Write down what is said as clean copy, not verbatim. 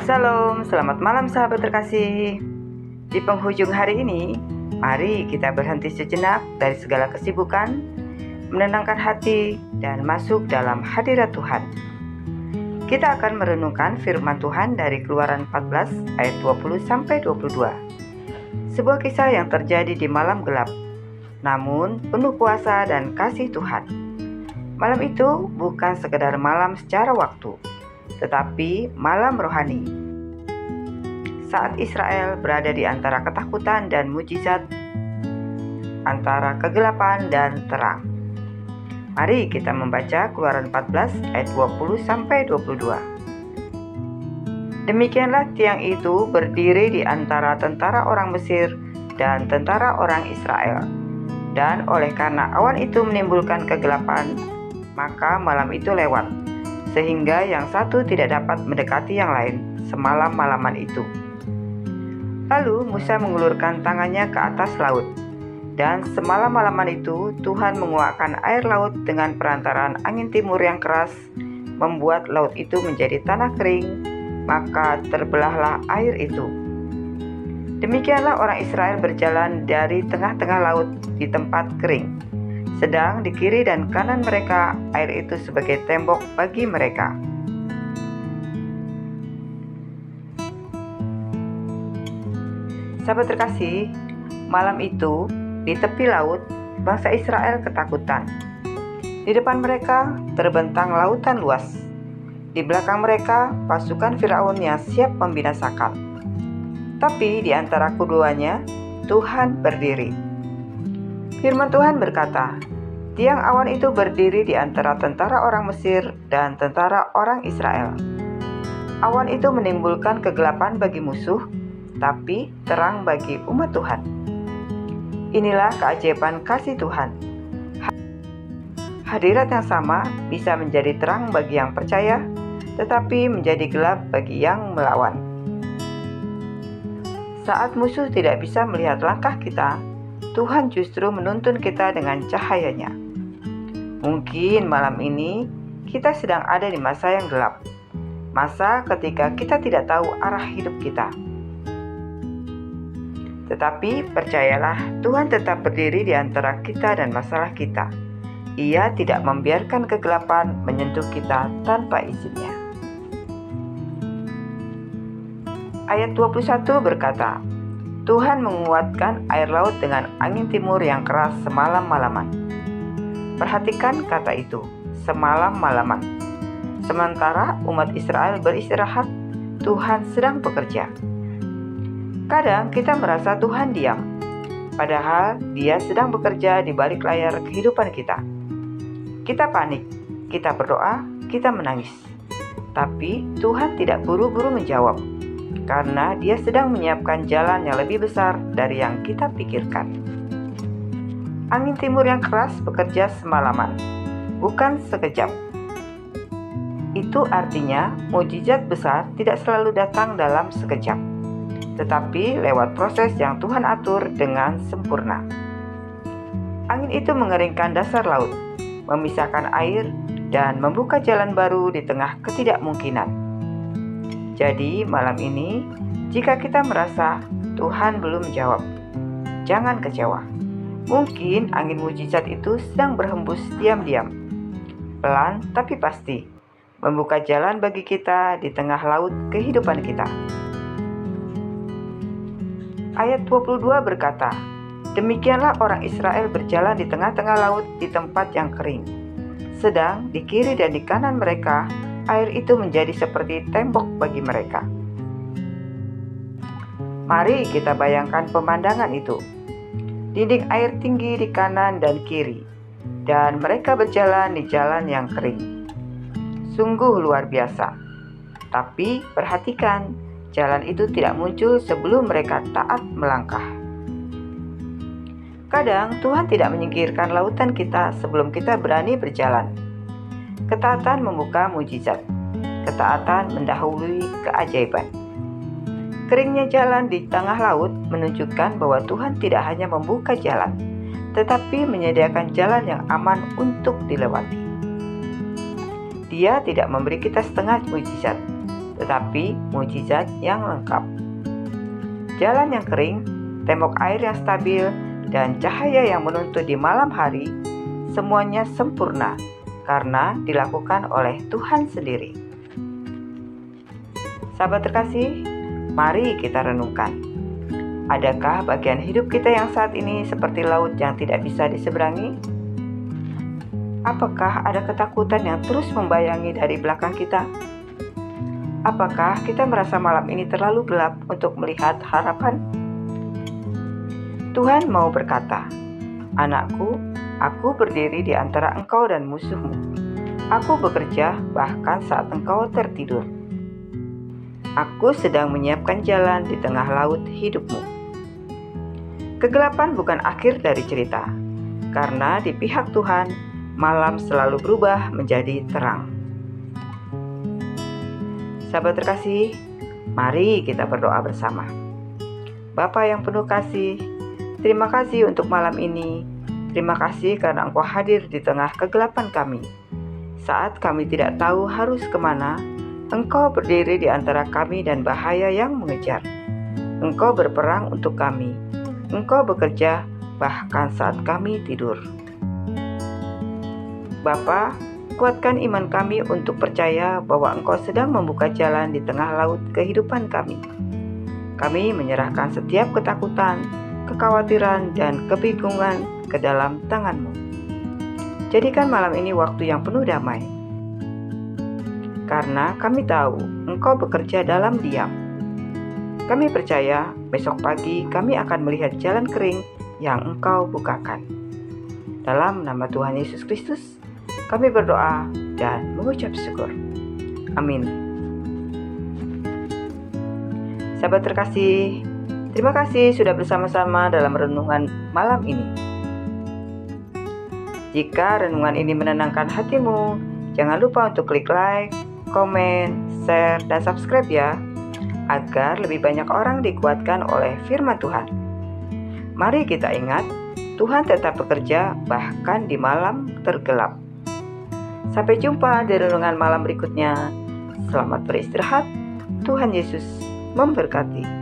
Shalom, selamat malam sahabat terkasih. Di penghujung hari ini, mari kita berhenti sejenak dari segala kesibukan, menenangkan hati, dan masuk dalam hadirat Tuhan. Kita akan merenungkan firman Tuhan dari Keluaran 14 ayat 20-22. Sebuah kisah yang terjadi di malam gelap, namun penuh kuasa dan kasih Tuhan. Malam itu bukan sekedar malam secara waktu, tetapi malam rohani. Saat Israel berada di antara ketakutan dan mujizat, antara kegelapan dan terang. Mari kita membaca Keluaran 14 ayat 20-22. Demikianlah tiang itu berdiri di antara tentara orang Mesir dan tentara orang Israel. Dan oleh karena awan itu menimbulkan kegelapan, maka malam itu lewat, sehingga yang satu tidak dapat mendekati yang lain semalam-malaman itu. Lalu Musa mengulurkan tangannya ke atas laut, dan semalam-malaman itu Tuhan menguakkan air laut dengan perantaraan angin timur yang keras, membuat laut itu menjadi tanah kering, maka terbelahlah air itu. Demikianlah orang Israel berjalan dari tengah-tengah laut di tempat kering, sedang di kiri dan kanan mereka air itu sebagai tembok bagi mereka. Sahabat terkasih, malam itu di tepi laut bangsa Israel ketakutan. Di depan mereka terbentang lautan luas. Di belakang mereka pasukan Firaun yang siap membinasakan. Tapi di antara keduanya Tuhan berdiri. Firman Tuhan berkata, tiang awan itu berdiri di antara tentara orang Mesir dan tentara orang Israel. Awan itu menimbulkan kegelapan bagi musuh, tapi terang bagi umat Tuhan. Inilah keajaiban kasih Tuhan. Hadirat yang sama bisa menjadi terang bagi yang percaya, tetapi menjadi gelap bagi yang melawan. Saat musuh tidak bisa melihat langkah kita, Tuhan justru menuntun kita dengan cahayanya. Mungkin malam ini kita sedang ada di masa yang gelap, masa ketika kita tidak tahu arah hidup kita. Tetapi percayalah, Tuhan tetap berdiri di antara kita dan masalah kita. Ia tidak membiarkan kegelapan menyentuh kita tanpa izinnya. Ayat 21 berkata, Tuhan menguatkan air laut dengan angin timur yang keras semalam-malaman. Perhatikan kata itu, semalam-malaman. Sementara umat Israel beristirahat, Tuhan sedang bekerja. Kadang kita merasa Tuhan diam, padahal Dia sedang bekerja di balik layar kehidupan kita. Kita panik, kita berdoa, kita menangis. Tapi Tuhan tidak buru-buru menjawab, karena Dia sedang menyiapkan jalan yang lebih besar dari yang kita pikirkan. Angin timur yang keras bekerja semalaman, bukan sekejap. Itu artinya mukjizat besar tidak selalu datang dalam sekejap, tetapi lewat proses yang Tuhan atur dengan sempurna. Angin itu mengeringkan dasar laut, memisahkan air, dan membuka jalan baru di tengah ketidakmungkinan. Jadi malam ini, jika kita merasa Tuhan belum menjawab, jangan kecewa. Mungkin angin mujizat itu sedang berhembus diam-diam, pelan tapi pasti, membuka jalan bagi kita di tengah laut kehidupan kita. Ayat 22 berkata, demikianlah orang Israel berjalan di tengah-tengah laut di tempat yang kering. Sedang di kiri dan di kanan mereka, air itu menjadi seperti tembok bagi mereka. Mari kita bayangkan pemandangan itu. Dinding air tinggi di kanan dan kiri, dan mereka berjalan di jalan yang kering. Sungguh luar biasa. Tapi perhatikan, jalan itu tidak muncul sebelum mereka taat melangkah. Kadang Tuhan tidak menyingkirkan lautan kita sebelum kita berani berjalan. Ketaatan membuka mujizat. Ketaatan mendahului keajaiban. Keringnya jalan di tengah laut menunjukkan bahwa Tuhan tidak hanya membuka jalan, tetapi menyediakan jalan yang aman untuk dilewati. Dia tidak memberi kita setengah mujizat, tetapi mujizat yang lengkap. Jalan yang kering, tembok air yang stabil, dan cahaya yang menuntun di malam hari, semuanya sempurna karena dilakukan oleh Tuhan sendiri. Sahabat terkasih, mari kita renungkan. Adakah bagian hidup kita yang saat ini seperti laut yang tidak bisa diseberangi? Apakah ada ketakutan yang terus membayangi dari belakang kita? Apakah kita merasa malam ini terlalu gelap untuk melihat harapan? Tuhan mau berkata, "Anakku, aku berdiri di antara engkau dan musuhmu. Aku bekerja bahkan saat engkau tertidur. Aku sedang menyiapkan jalan di tengah laut hidupmu." Kegelapan bukan akhir dari cerita, karena di pihak Tuhan, malam selalu berubah menjadi terang. Sahabat terkasih, mari kita berdoa bersama. Bapa yang penuh kasih, terima kasih untuk malam ini. Terima kasih karena Engkau hadir di tengah kegelapan kami. Saat kami tidak tahu harus kemana, Engkau berdiri di antara kami dan bahaya yang mengejar. Engkau berperang untuk kami. Engkau bekerja bahkan saat kami tidur. Bapa, kuatkan iman kami untuk percaya bahwa Engkau sedang membuka jalan di tengah laut kehidupan kami. Kami menyerahkan setiap ketakutan, kekhawatiran, dan kebingungan ke dalam tangan-Mu. Jadikan malam ini waktu yang penuh damai. Karena kami tahu Engkau bekerja dalam diam. Kami percaya besok pagi kami akan melihat jalan kering yang Engkau bukakan. Dalam nama Tuhan Yesus Kristus, kami berdoa dan mengucap syukur. Amin. Sahabat terkasih, terima kasih sudah bersama-sama dalam renungan malam ini. Jika renungan ini menenangkan hatimu, jangan lupa untuk klik like, komen, share, dan subscribe ya, agar lebih banyak orang dikuatkan oleh firman Tuhan. Mari kita ingat, Tuhan tetap bekerja bahkan di malam tergelap. Sampai jumpa di renungan malam berikutnya. Selamat beristirahat. Tuhan Yesus memberkati.